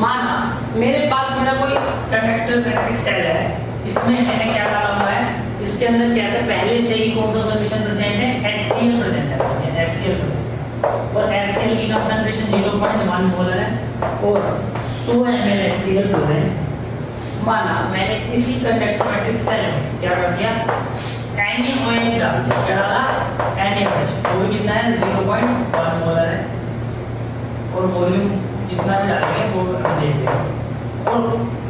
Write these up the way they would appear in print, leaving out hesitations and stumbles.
माना मेरे पास मेरा कोई कंडक्टर मैट्रिक्स सेल है, इसमें मैंने क्या डाला हुआ है, इसके अंदर क्या है, पहले से ही कौन सा सॉल्यूशन प्रेजेंट है, HCl प्रेजेंट है, HCl और HCl की कंसंट्रेशन 0.1 मोलर है और 100 ml HCl प्रेजेंट। माना मैंने इसी कंडक्टर मैट्रिक्स सेल में क्या कर दिया, NaOH डाल दिया, क्या डाला, NaOH, वो भी कितना है, 0.1 मोलर है और वॉल्यूम जितना भी डालेंगे वो देख लेंगे और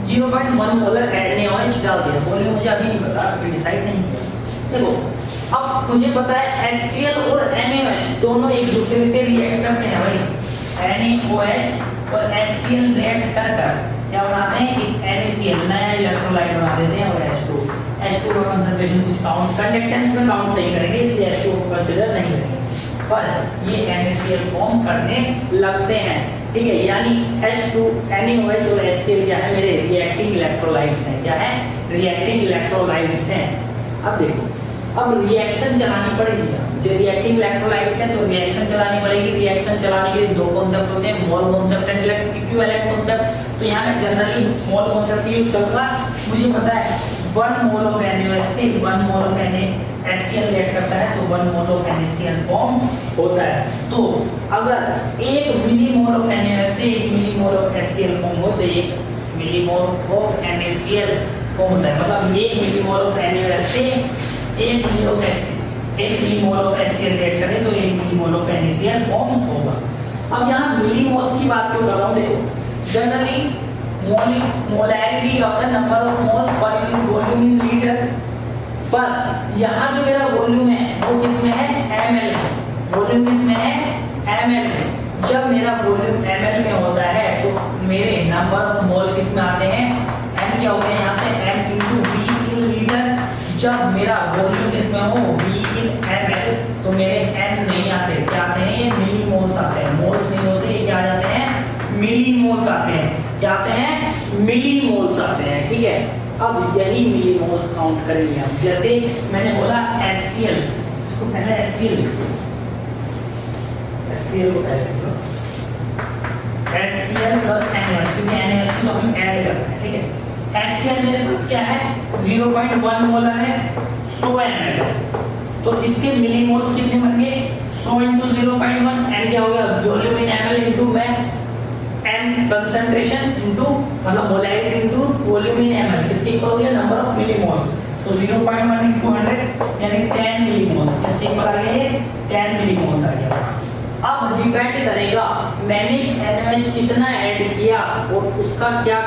0.1 मोलर NaOH डाल दिया। वॉल्यूम मुझे अभी नहीं पता, अभी डिसाइड नहीं किया। देखो अब मुझे पता है HCl और NaOH दोनों एक दूसरे से रिएक्ट करते हैं भाई, NaOH और HCl रिएक्ट कर क्या बनाते हैं, एक NaCl नया इलेक्ट्रोलाइट बना देते हैं और H2 का कंसंट्रेशन कुछ काउंट कंडक्टेंस में काउंट नहीं करेंगे, इसलिए H2 को कंसीडर नहीं करेंगे, पर ये NaCl फॉर्म करने लगते हैं, ठीक है। यानी H2 NaOH और HCl क्या है, मेरे रिएक्टिंग इलेक्ट्रोलाइट्स हैं, क्या है, रिएक्टिंग इलेक्ट्रोलाइट्स हैं। अब देखो अब रिएक्शन चलानी पड़ेगी, जो रिएक्टिंग इलेक्ट्रोलाइट्स हैं तो रिएक्शन चलानी पड़ेगी। रिएक्शन चलाने के लिए दो कॉन्सेप्ट होते हैं, mole concept and equivalent concept. तो यहाँ मैं जनरली मोल कॉन्सेप्ट यूज करूंगा। मुझे पता है 1 मोल ऑफ NaOH से 1 मोल ऑफ NaHCl रिएक्ट करता है तो 1 मोल ऑफ NaCl फॉर्म होता है। तो अगर 1 मिलीमोल ऑफ NaOH से 1 मिलीमोल ऑफ HCl फॉर्म हो तो 1 मिलीमोल ऑफ NaCl फॉर्म होता है, मतलब 1 मिलीमोल ऑफ NaOH से 1 मिलीमोल ऑफ HCl रिएक्ट करें तो 1 मिलीमोल ऑफ NaCl फॉर्म होगा। अब यहाँ मिलीमोल्स की बात क्यों कर रहा हूँ, देखो generally molarity of the number of moles per unit volume in litre, पर यहाँ जो मेरा वॉल्यूम है वो किसमें है, ml में। वॉल्यूम किसमें है, ml में। जब मेरा वॉल्यूम ml में होता है तो मेरे नंबर ऑफ मोल किसमें आते हैं, m क्या होते हैं यहाँ से, m into v in litre. जब मेरा वॉल्यूम किसमें हो, v in ml, तो मेरे n नहीं आते, क्या आते हैं, ये मिलीमोल्स आते हैं, मोल्स नहीं होते, ये क्या आ जाते हैं, मिलीमोल्स आते हैं। क्या आते हैं, मिलीमोल्स आते हैं, ठीक है। अब यही मिलीमोल्स काउंट करेंगे हम, जैसे मैंने बोला HCl, इसको पहले HCl लिखो, HCl को पहले लिखो, HCl प्लस NaOH, क्योंकि NaOH को हम ऐड कर रहे हैं, ठीक है। HCl मेरे पास क्या है, 0.1 मोलर है, 100 ml, तो इसके मिलीमोल्स कितने बन गए, 100 into 0.1, n क्या हो गया, वॉल्यूम इन ml into में m कंसंट्रेशन इनटू मतलब मोलैरिटी इनटू वॉल्यूम इन ml, किसके इक्वल हो गया, नंबर ऑफ मिलीमोल्स। तो 0.1 into 100 यानी 10 मिलीमोल्स, किसके इक्वल आ गया, ये 10 मिलीमोल्स आ गया। अब डिपेंड करेगा मैंने NaOH कितना ऐड किया और उसका क्या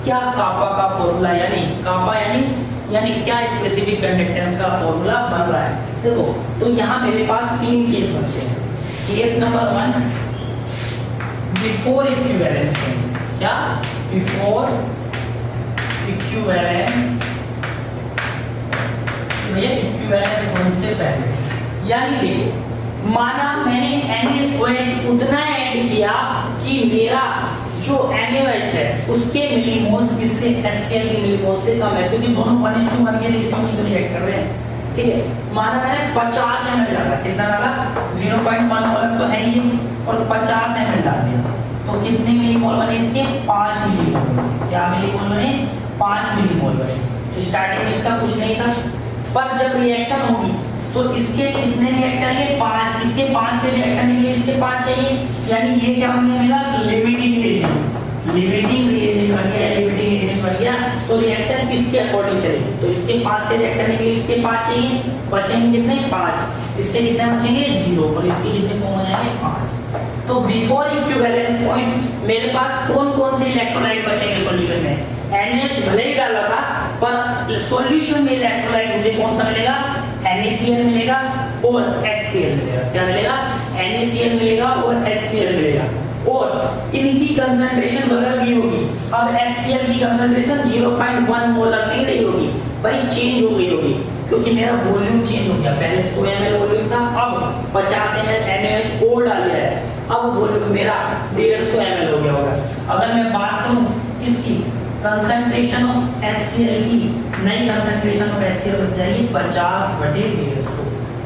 कापा का फॉर्मूला, यानी कापा यानी क्या स्पेसिफिक कंडक्टेंस का फॉर्मूला बन रहा है। देखो तो यहाँ मेरे पास 3 केस बनते हैं। Case number 1 before equivalence point, क्या, बिफोर इक्विवेलेंस, भैया इक्विवेलेंस पॉइंट से पहले, यानी देखो माना मैंने NaOH उतना ऐड किया कि मेरा जो NaOH है उसके मिलीमोल्स किससे, HCl के मिलीमोल्स से कम है, क्योंकि दोनों 1:1 बन गए, रेशियो में तो रिएक्ट कर रहे हैं, ठीक है। माना मैंने 50 ml डाला, कितना डाला, 0.1 मोलर तो है ही और 50 ml डाल दिया, तो कितने मिलीमोल बने इसके, 5 मिलीमोल बने। क्या मिलीमोल बने, 5 मिलीमोल बने। तो स्टार्टिंग में इसका कुछ नहीं था, पर जब रिएक्शन होगी तो इसके कितने रिएक्ट करेंगे, 5, इसके 5 से रिएक्ट करने के लिए इसके 5 चाहिए, यानी ये क्या बन गया मेरा, लिमिटिंग रिएजेंट बन गया, लिमिटिंग रिएजेंट बन गया। तो रिएक्शन किसके अकॉर्डिंग चलेगी, तो इसके 5 से रिएक्ट करने के लिए इसके 5 चाहिए, बचेंगे कितने, 5, इसके कितने बचेंगे, 0, और इसके कितने फॉर्म हो जाएंगे, 5। तो बिफोर इक्विवेलेंस पॉइंट मेरे पास कौन से इलेक्ट्रोलाइट बचेंगे सॉल्यूशन में, NaOH भले ही डाला था पर सॉल्यूशन में इलेक्ट्रोलाइट मुझे कौन सा मिलेगा, NaCl मिलेगा और HCl मिलेगा। क्या मिलेगा, NaCl मिलेगा और HCl मिलेगा, और इनकी कंसंट्रेशन बदल गई होगी। अब HCl की कंसंट्रेशन 0.1 मोलर नहीं रही होगी भाई, चेंज हो गई होगी, क्योंकि मेरा वॉल्यूम चेंज हो गया। पहले 100 ml वॉल्यूम था, अब 50 ml NaOH और डाल दिया है, अब वॉल्यूम मेरा 150 ml हो गया होगा। अगर मैं बात करूं इसकी कंसंट्रेशन ऑफ HCl की, नई कंसंट्रेशन ऑफ HCl बन जाएगी 50/150,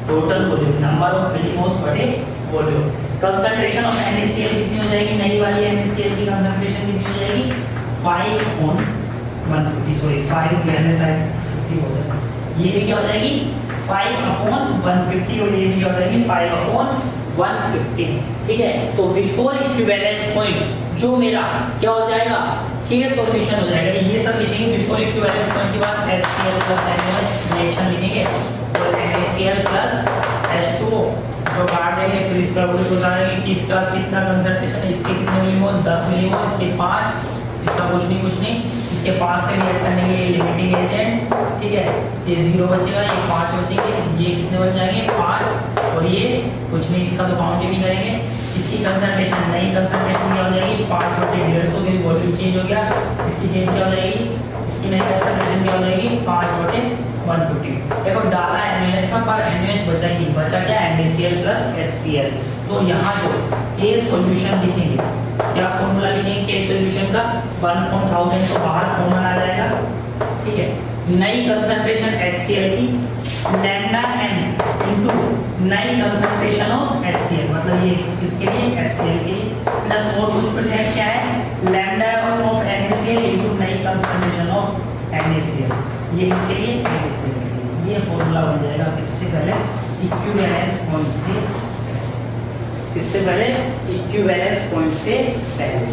total volume, number of millimoles बटे वॉल्यूम। कंसंट्रेशन ऑफ NaCl कितनी हो जाएगी, नई वाली NaCl की कंसंट्रेशन कितनी हो जाएगी 5/150, सॉरी 5 पहले साइड 50 हो जाएगा, ये भी क्या हो जाएगी 5/150 और ये भी क्या हो जाएगी 5/150, ठीक है। तो बिफोर इक्विवेलेंस पॉइंट जो मेरा क्या हो जाएगा के सॉल्यूशन हो जाएगा, ये सब लिखेंगे बिफोर इक्विवेलेंस पॉइंट के बाद HCl प्लस NaOH रिएक्शन लिखेंगे और NaCl प्लस H2O तो काट देंगे, फिर इसका वोल्ट बताएंगे कि इसका कितना कंसंट्रेशन है, इसके कितने मिलीमोल 10 मिलीमोल, इसके 5, इसका कुछ नहीं, इसके 5 से रिएक्ट करने के लिए लिमिटिंग एजेंट, ठीक है, ये 0 बचेगा, ये 5 बचेंगे, ये कितने बच जाएंगे 5 और ये कुछ नहीं, इसका तो काउंट ही नहीं करेंगे। इसकी कंसंट्रेशन नई कंसंट्रेशन क्या हो जाएगी 5/150 की वॉल्यूम चेंज हो गया, इसकी चेंज क्या हो जाएगी, इसकी नई कंसंट्रेशन क्या हो जाएगी 5/150। देखो डाला NaOH का पर NaOH बचा क्या NaCl प्लस HCl, तो यहाँ जो के सॉल्यूशन लिखेंगे, क्या फॉर्मूला लिखेंगे के सॉल्यूशन का 1/1000 तो बाहर कॉमन आ जाएगा, ठीक है। नई कंसंट्रेशन HCl की लैम्डा m इनटू नई कंसंट्रेशन ऑफ HCl, मतलब ये किसके लिए HCl के लिए, प्लस और कुछ परसेंट क्या है लैम्डा ऑफ NaCl इनटू नई कंसंट्रेशन ऑफ NaCl, ये किसके लिए NaCl के लिए, ये फॉर्मूला बन जाएगा इससे पहले इक्विवेलेंस पॉइंट से, इससे पहले इक्विवेलेंस पॉइंट से पहले।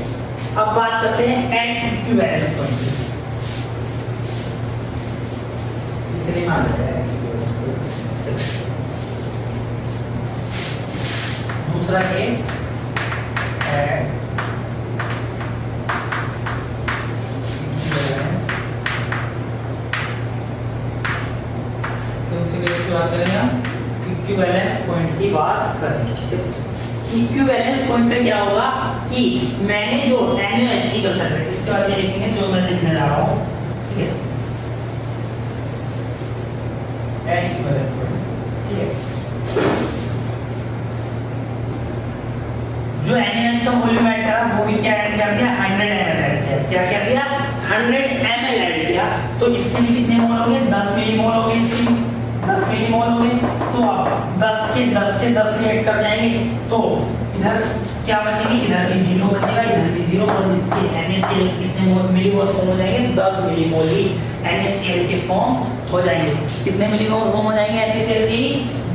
अब बात करते हैं एट इक्विवेलेंस पॉइंट, कितने मान लेते हैं दूसरा केस एट इक्विवेलेंस, तो उसी केस की बात करेंगे हम इक्विवेलेंस पॉइंट की बात करेंगे। इक्विवेलेंस पॉइंट पे क्या होगा कि मैंने जो NaOH की कंसंट्रेशन, इसके बाद ये लिखेंगे जो मैं लिखने जा रहा हूँ, ठीक है, एट इक्विवेलेंस पॉइंट, ठीक है, जो NaOH का वॉल्यूम ऐड करा वो भी क्या ऐड कर दिया 100 ml ऐड किया, क्या कर दिया 100 ml ऐड किया, तो इसमें कितने मोल हो गए 10 मिलीमोल हो गए, इसमें 10 मिलीमोल हो गए, तो अब 10 के 10 से 10 रिएक्ट कर जाएंगे, तो इधर क्या बचेगी, इधर भी 0 बचेगा, इधर भी 0 और इसके NaCl कितने मोल मिलीमोल फॉर्म हो जाएंगे 10 मिलीमोल ही NaCl के फॉर्म हो जाएंगे, कितने मिलीमोल फॉर्म हो जाएंगे NaCl की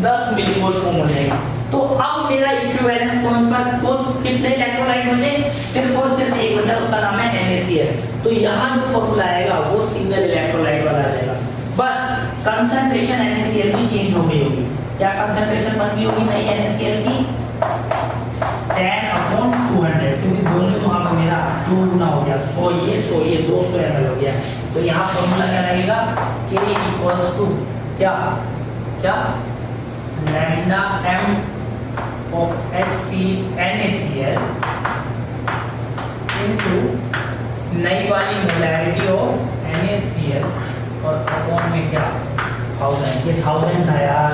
10 मिलीमोल फॉर्म हो जाएंगे। तो अब मेरा इक्विवेलेंस पॉइंट पर तो कितने इलेक्ट्रोलाइट बचे, सिर्फ और सिर्फ एक बचा, उसका नाम है NaCl, तो यहाँ जो फॉर्मूला आएगा वो सिंगल इलेक्ट्रोलाइट वाला आ जाएगा, बस कंसंट्रेशन NaCl की चेंज हो गई होगी, क्या कंसंट्रेशन बन गई होगी नई NaCl की 10/200, क्योंकि वॉल्यूम वहां पर मेरा 2 गुना हो गया, 100 ये 200 ml हो गया, तो यहाँ फॉर्मूला क्या लगेगा K इक्वल्स टू क्या क्या lambda m of NaCl into नई वाली मोलैरिटी ऑफ NaCl और अपॉन में क्या 1000, ये 1000 था यार,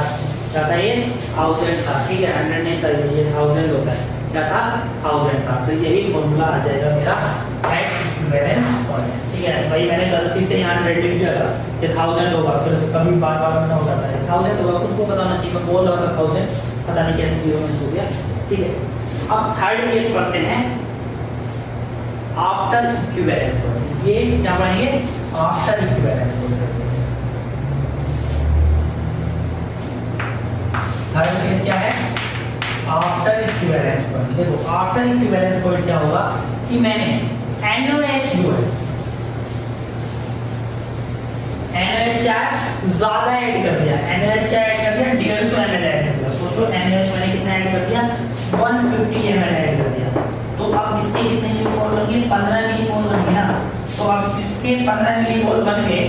क्या था ये 1000 था, ठीक है 100 नहीं था, ये 1000 होता है, क्या था 1000 था, तो यही फॉर्मूला आ जाएगा मेरा एट इक्विवेलेंस पॉइंट, ठीक है भाई, मैंने गलती से यहाँ 100 लिख दिया था, ये 1000 होगा, फिर उसका भी बार बार ना होता है 1000 होगा, खुद को बताना चाहिए, मैं बोल रहा था 1000, पता नहीं कैसे 0 में हो गया, ठीक है। अब थर्ड केस पढ़ते हैं आफ्टर इक्विवेलेंस पॉइंट, ये क्या पढ़ेंगे after equivalence point, third case क्या है आफ्टर इक्विवेलेंस पॉइंट। देखो आफ्टर इक्विवेलेंस पॉइंट क्या होगा कि मैंने NaOH जो है NaOH क्या है ज्यादा ऐड कर दिया, NaOH क्या ऐड कर दिया 150 ml ऐड कर दिया, सोचो NaOH मैंने कितना ऐड कर दिया 150 ml ऐड कर दिया, तो अब इसके कितने मिलीमोल बन गए 15 मिलीमोल बन गए ना, तो अब इसके 15 मिलीमोल बन गए,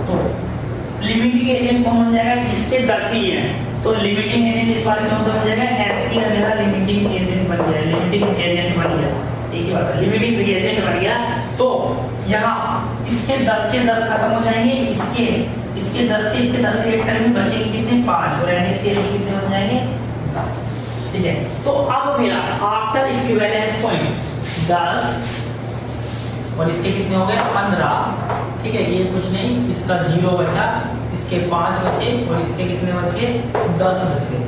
तो लिमिटिंग एजेंट कौन बन जाएगा, इसके 10 ही है, तो लिमिटिंग एजेंट इस बार कौन सा बन जाएगा HCl मेरा लिमिटिंग एजेंट बन गया, लिमिटिंग एजेंट बन गया, एक ही बात है लिमिटिंग एजेंट बन गया, तो यहाँ इसके 10 के 10 खत्म हो जाएंगे, इसके 10 से इसके 10 रिएक्ट करेंगे, बचेंगे कितने 5 और NaCl के कितने बन जाएंगे 10, ठीक है। तो अब मेरा आफ्टर इक्विवेलेंस पॉइंट 10 और इसके कितने हो गए 15, ठीक है, ये कुछ नहीं, इसका 0 बचा, इसके 5 बचे और इसके कितने बच गए 10 बच गए,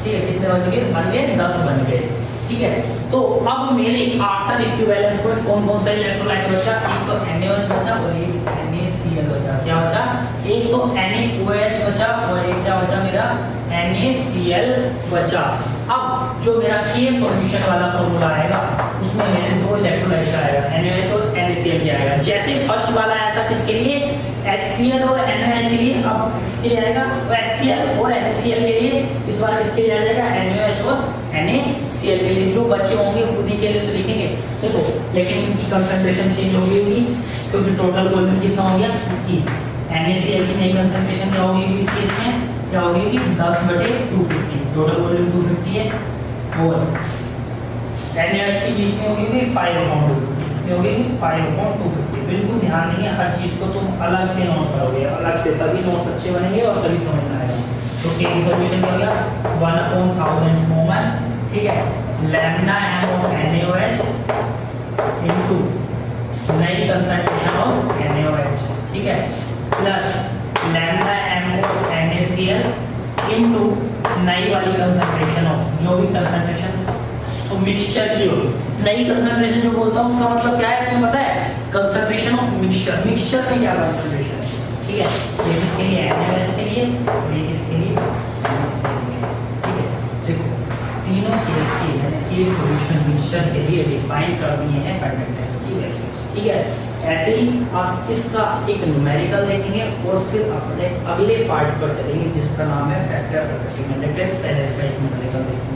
ठीक है, कितने बच गए बन गए 10 बन गए, ठीक है। तो अब मेरे आफ्टर इक्विवेलेंस पॉइंट कौन कौन सा इलेक्ट्रोलाइट बचा, एक तो NaOH बचा और एक NaCl बचा। क्या बचा, एक तो NaOH बचा और एक क्या बचा मेरा NaCl बचा। अब जो मेरा K सॉल्यूशन वाला फॉर्मूला आएगा उसमें मेरे दो इलेक्ट्रोलाइट आएगा, NaOH और NaCl भी आएगा। जैसे फर्स्ट वाला आया था किसके लिए, HCl और NaOH के लिए, अब इसके लिए आएगा HCl और NaCl के लिए, इस बार किसके लिए आ जाएगा NaOH और NaCl के लिए। जो बच्चे होंगे खुदी के लिए तो लिखेंगे देखो, लेकिन इनकी कंसंट्रेशन चेंज हो गई होगी क्योंकि टोटल वॉल्यूम कितना हो गया इसकी, NaCl की नई कंसंट्रेशन क्या होगी इस केस में, क्या होगी 10/250, टोटल वॉल्यूम 250 है और NaOH की बीच में होगी 5/250, होगी 5/250। बिल्कुल ध्यान देंगे, हर चीज को तुम अलग से नोट करोगे, अलग से, तभी नोट्स अच्छे बनेंगे और तभी समझ में आएगा। तो K की सॉल्यूशन क्या हो गया 1/1000 मोल, ठीक है, lambda m of NaOH into नई कंसंट्रेशन ऑफ NaOH, ठीक है, plus lambda m of NaCl into नई वाली कंसंट्रेशन ऑफ, जो भी कंसंट्रेशन तो मिक्सचर की होगी। नई कंसंट्रेशन जो बोलता हूँ उसका मतलब क्या है तुम्हें पता है, कंसंट्रेशन ऑफ मिक्सचर, मिक्सचर में क्या कंसंट्रेशन है, ठीक है, ये किसके लिए NaOH के लिए और ये किसके लिए NaCl के लिए, ठीक है। देखो तीनों केस के के सॉल्यूशन मिक्सचर के लिए डिफाइन कर दिए हैं कंडक्टेंस की वैल्यूज, ठीक है। ऐसे ही आप इसका एक न्यूमेरिकल देखेंगे और फिर अपने अगले पार्ट पर चलेंगे जिसका नाम है फैक्टर्स ऑफ कंडक्टेंस। पहले इसका एक न्यूमेरिकल देखेंगे।